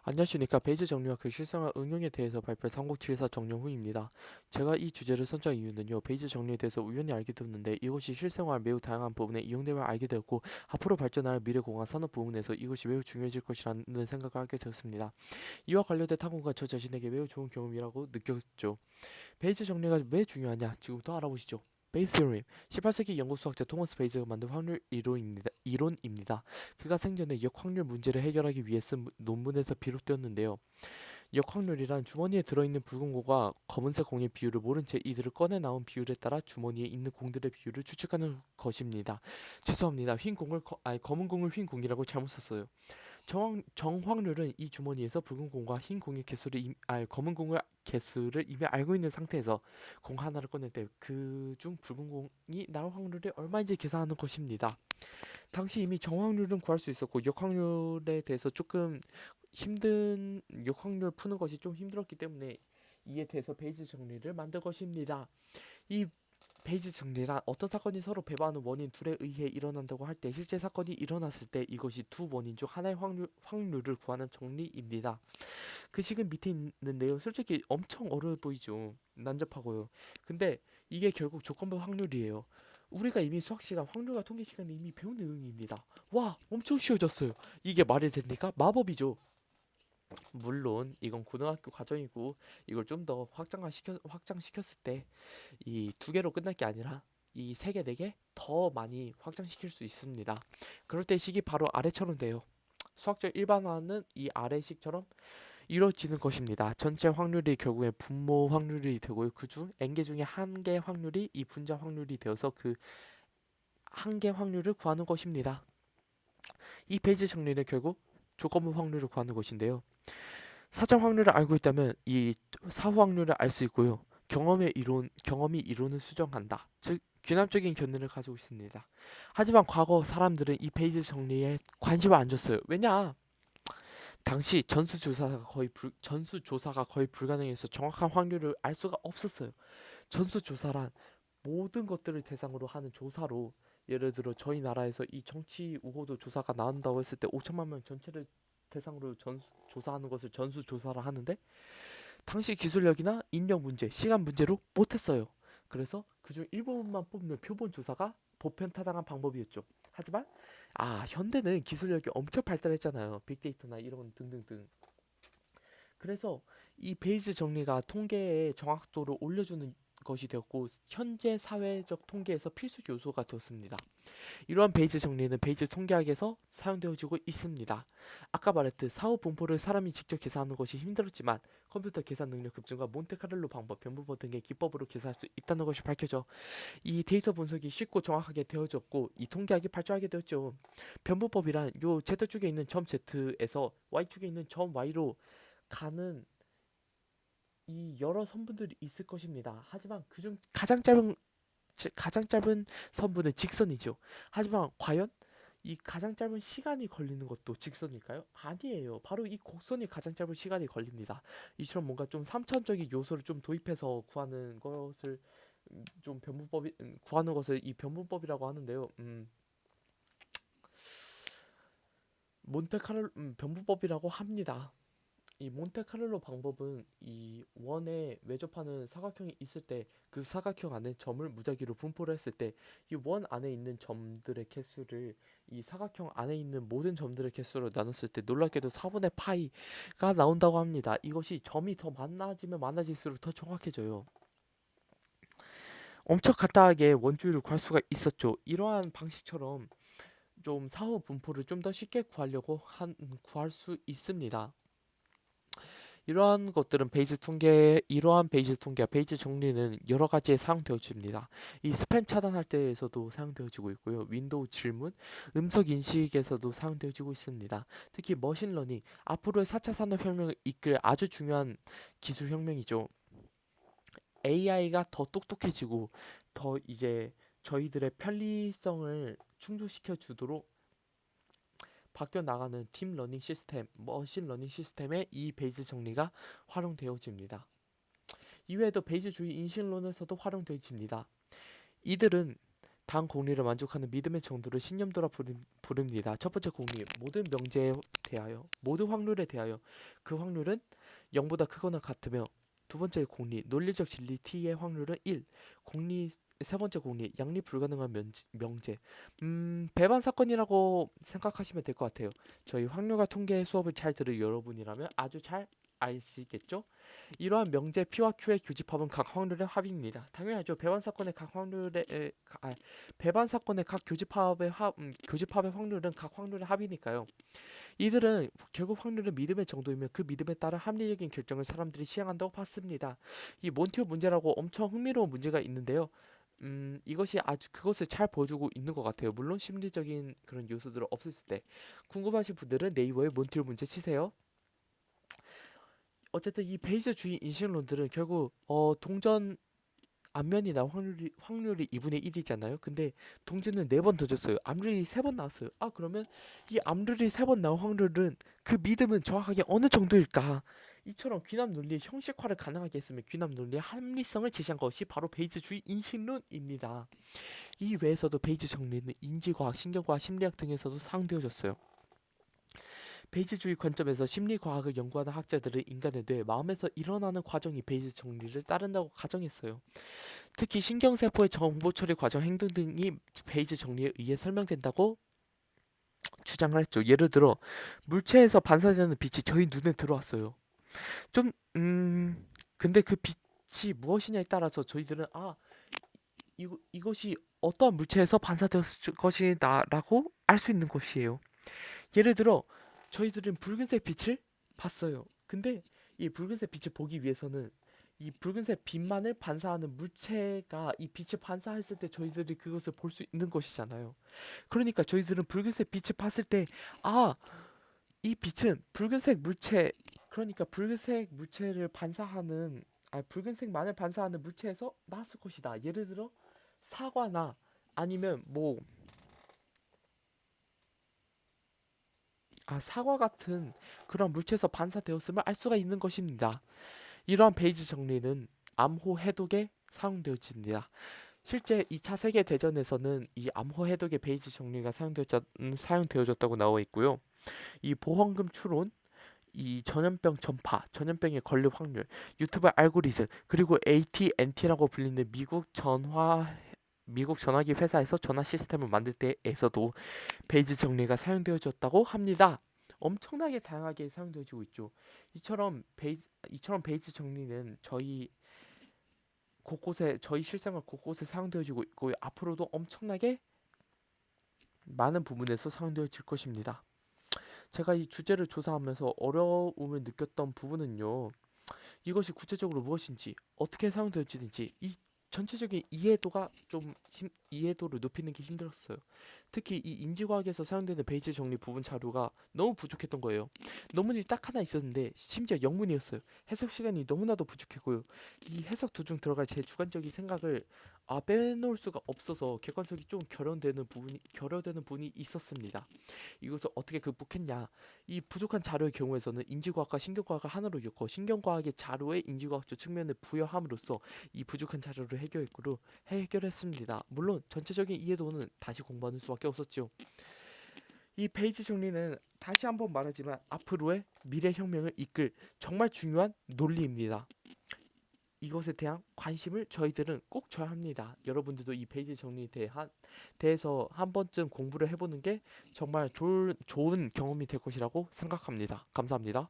안녕하십니까. 베이지 정리와 그 실생활 응용에 대해서 발표할 삼국지리사 정영훈입니다. 제가 이 주제를 선정한 이유는요. 베이지 정리에 대해서 우연히 알게 되었는데 이것이 실생활 매우 다양한 부분에 이용됨을 알게 되었고 앞으로 발전할 미래공학 산업 부분에서 이것이 매우 중요해질 것이라는 생각을 하게 되었습니다. 이와 관련된 탐구가 저 자신에게 매우 좋은 경험이라고 느꼈죠. 베이지 정리가 왜 중요하냐? 지금부터 알아보시죠. 베이스 테오림, 18세기 영국 수학자 토머스 베이즈가 만든 확률 이론입니다. 그가 생전에 역확률 문제를 해결하기 위해 쓴 논문에서 비롯되었는데요. 역확률이란 주머니에 들어있는 붉은 공과 검은색 공의 비율을 모른 채 이들을 꺼내 나온 비율에 따라 주머니에 있는 공들의 비율을 추측하는 것입니다. 죄송합니다. 검은 공을 흰 공이라고 잘못 썼어요. 정확률은 이 주머니에서 붉은 공과 흰 공의 검은 공의 개수를 이미 알고 있는 상태에서 공 하나를 꺼낼 때 그 중 붉은 공이 나올 확률이 얼마인지 계산하는 것입니다. 당시 이미 정확률은 구할 수 있었고 역확률에 대해서 조금 역확률 푸는 것이 좀 힘들었기 때문에 이에 대해서 베이지 정리를 만든 것입니다. 이 베이지 정리란 어떤 사건이 서로 배반하는 원인 둘에 의해 일어난다고 할 때 실제 사건이 일어났을 때 이것이 두 원인 중 하나의 확률을 구하는 정리입니다. 그 식은 밑에 있는데요. 솔직히 엄청 어려워 보이죠. 난잡하고요. 근데 이게 결국 조건부 확률이에요. 우리가 이미 수학 시간, 확률과 통계 시간에 이미 배운 내용입니다. 와, 엄청 쉬워졌어요. 이게 말이 됩니까? 마법이죠. 물론 이건 고등학교 과정이고 이걸 좀 더 확장시켰을 때 이 두 개로 끝날 게 아니라 이 세 개, 네 개 더 많이 확장시킬 수 있습니다. 그럴 때 식이 바로 아래처럼 돼요. 수학적 일반화는 이 아래식처럼 이루어지는 것입니다. 전체 확률이 결국에 분모 확률이 되고요. 그중 n개 중에 한 개 확률이 이 분자 확률이 되어서 그 한 개 확률을 구하는 것입니다. 이 베이지 정리는 결국 조건부 확률을 구하는 것인데요. 사전 확률을 알고 있다면 이 사후 확률을 알 수 있고요. 경험이 이론을 수정한다. 즉 귀납적인 견해를 가지고 있습니다. 하지만 과거 사람들은 이 베이지 정리에 관심을 안 줬어요. 왜냐? 당시 전수조사가 거의 불가능해서 정확한 확률을 알 수가 없었어요. 전수조사란 모든 것들을 대상으로 하는 조사로 예를 들어 저희 나라에서 이 정치 우호도 조사가 나온다고 했을 때 5천만 명 전체를 대상으로 조사하는 것을 전수조사를 하는데 당시 기술력이나 인력 문제, 시간 문제로 못했어요. 그래서 그중 일부분만 뽑는 표본 조사가 보편타당한 방법이었죠. 하지만 현대는 기술력이 엄청 발달했잖아요. 빅데이터나 이런 등등등. 그래서 이 베이지 정리가 통계의 정확도를 올려주는 것이 되었고 현재 사회적 통계에서 필수 요소가 되었습니다. 이러한 베이지 정리는 베이지 통계학에서 사용되어지고 있습니다. 아까 말했듯 사후 분포를 사람이 직접 계산하는 것이 힘들었지만 컴퓨터 계산 능력 급증과 몬테카를로 방법, 변분법 등의 기법으로 계산할 수 있다는 것이 밝혀져 이 데이터 분석이 쉽고 정확하게 되어졌고 이 통계학이 발전하게 되었죠. 변분법이란 요 Z축에 있는 점 Z에서 Y축에 있는 점 Y로 가는 이 여러 선분들이 있을 것입니다. 하지만 그중 가장 짧은 선분은 직선이죠. 하지만 과연 이 가장 짧은 시간이 걸리는 것도 직선일까요? 아니에요. 바로 이 곡선이 가장 짧은 시간이 걸립니다. 이처럼 뭔가 좀 삼천적인 요소를 좀 도입해서 구하는 것을 좀 변분법이 구하는 것을 이 변분법이라고 하는데요. 몬테카를로 변분법이라고 합니다. 이 몬테카를로 방법은 이 원에 외접하는 사각형이 있을 때 그 사각형 안에 점을 무작위로 분포를 했을 때 이 원 안에 있는 점들의 개수를 이 사각형 안에 있는 모든 점들의 개수로 나눴을 때 놀랍게도 4분의 파이가 나온다고 합니다. 이것이 점이 더 많아지면 많아질수록 더 정확해져요. 엄청 간단하게 원주율을 구할 수가 있었죠. 이러한 방식처럼 좀 사후 분포를 좀 더 쉽게 구할 수 있습니다. 이러한 베이지 통계와 베이지 정리는 여러 가지에 사용되어집니다. 이 스팸 차단할 때에서도 사용되어지고 있고요. 윈도우 질문, 음성 인식에서도 사용되어지고 있습니다. 특히 머신러닝, 앞으로의 4차 산업혁명을 이끌 아주 중요한 기술혁명이죠. AI가 더 똑똑해지고 더 이제 저희들의 편리성을 충족시켜 주도록 바뀌어 나가는 딥 러닝 시스템, 머신 러닝 시스템에 이 베이지 정리가 활용되어집니다. 이외에도 베이지주의 인식론에서도 활용되어집니다. 이들은 다음 공리를 만족하는 믿음의 정도를 신념도라 부릅니다. 첫 번째 공리, 모든 명제에 대하여, 모든 확률에 대하여 그 확률은 0보다 크거나 같으며, 두 번째 공리, 논리적 진리 t의 확률은 1. 공리 세 번째 공리, 양립 불가능한 명제. 배반 사건이라고 생각하시면 될 것 같아요. 저희 확률과 통계 수업을 잘 들을 여러분이라면 아주 잘 아시겠죠? 이러한 명제 P와 Q의 교집합은 각 확률의 합입니다. 당연하죠. 배반 사건의 각 교집합의 확률은 각 확률의 합이니까요. 이들은 결국 확률은 믿음의 정도이며 그 믿음에 따른 합리적인 결정을 사람들이 시행한다고 봤습니다. 이 몬티오 문제라고 엄청 흥미로운 문제가 있는데요. 이것이 아주 그것을 잘 보여주고 있는 것 같아요. 물론 심리적인 그런 요소들은 없었을 때. 궁금하신 분들은 네이버에 몬티오 문제 치세요. 어쨌든 이 베이저주의 인식론들은 결국 동전 앞면이 나올 확률이 2분의 1이잖아요. 근데 동전은 4번 더 줬어요. 앞률이 3번 나왔어요. 아, 그러면 이 앞률이 3번 나온 확률은 그 믿음은 정확하게 어느 정도일까? 이처럼 귀납 논리의 형식화를 가능하게 했으면 귀납 논리의 합리성을 제시한 것이 바로 베이즈주의 인식론입니다. 이 외에서도 베이즈 정리는 인지과학, 신경과학, 심리학 등에서도 사용되어졌어요. 베이즈주의 관점에서 심리과학을 연구하는 학자들은 인간의 뇌, 마음에서 일어나는 과정이 베이즈 정리를 따른다고 가정했어요. 특히 신경세포의 정보 처리 과정, 행동 등이 베이즈 정리에 의해 설명된다고 주장을 했죠. 예를 들어 물체에서 반사되는 빛이 저희 눈에 들어왔어요. 좀 근데 그 빛이 무엇이냐에 따라서 저희들은 이것이 어떠한 물체에서 반사되었을 것이다라고 알 수 있는 것이에요. 예를 들어 저희들은 붉은색 빛을 봤어요. 근데 이 붉은색 빛을 보기 위해서는 이 붉은색 빛만을 반사하는 물체가 이 빛을 반사했을 때 저희들이 그것을 볼 수 있는 것이잖아요. 그러니까 저희들은 붉은색 빛을 봤을 때 이 빛은 붉은색 물체, 그러니까 붉은색 물체를 반사하는 붉은색만을 반사하는 물체에서 나왔을 것이다. 예를 들어 사과나 아니면 사과 같은 그런 물체에서 반사되었음을 알 수가 있는 것입니다. 이러한 베이지 정리는 암호 해독에 사용되어집니다. 실제 2차 세계대전에서는 이 암호 해독의 베이지 정리가 사용되어졌다고 나와 있고요. 이 보험금 추론, 이 전염병 전파, 전염병의 걸릴 확률, 유튜브 알고리즘, 그리고 AT&T라고 불리는 미국 전화기 회사에서 전화 시스템을 만들 때에서도 베이지 정리가 사용되어졌다고 합니다. 엄청나게 다양하게 사용되어지고 있죠. 이처럼 베이지 정리는 저희 실생활 곳곳에 사용되어지고 있고 앞으로도 엄청나게 많은 부분에서 사용되어질 것입니다. 제가 이 주제를 조사하면서 어려움을 느꼈던 부분은요. 이것이 구체적으로 무엇인지, 어떻게 사용되어지는지 이 전체적인 이해도를 높이는 게 힘들었어요. 특히 이 인지과학에서 사용되는 베이지 정리 부분 자료가 너무 부족했던 거예요. 논문이 딱 하나 있었는데 심지어 영문이었어요. 해석 시간이 너무나도 부족했고요. 이 해석 도중 들어갈 제 주관적인 생각을 빼놓을 수가 없어서 객관성이 좀 결여되는 부분이 있었습니다. 이것을 어떻게 극복했냐? 이 부족한 자료의 경우에서는 인지과학과 신경과학을 하나로 엮어 신경과학의 자료에 인지과학적 측면을 부여함으로써 이 부족한 자료를 해결했습니다. 물론 전체적인 이해도는 다시 공부하는 수밖에 없었죠. 이 페이지 정리는 다시 한번 말하지만 앞으로의 미래 혁명을 이끌 정말 중요한 논리입니다. 이것에 대한 관심을 저희들은 꼭 줘야 합니다. 여러분들도 이 페이지 정리에 대해서 한 번쯤 공부를 해보는 게 정말 좋은 경험이 될 것이라고 생각합니다. 감사합니다.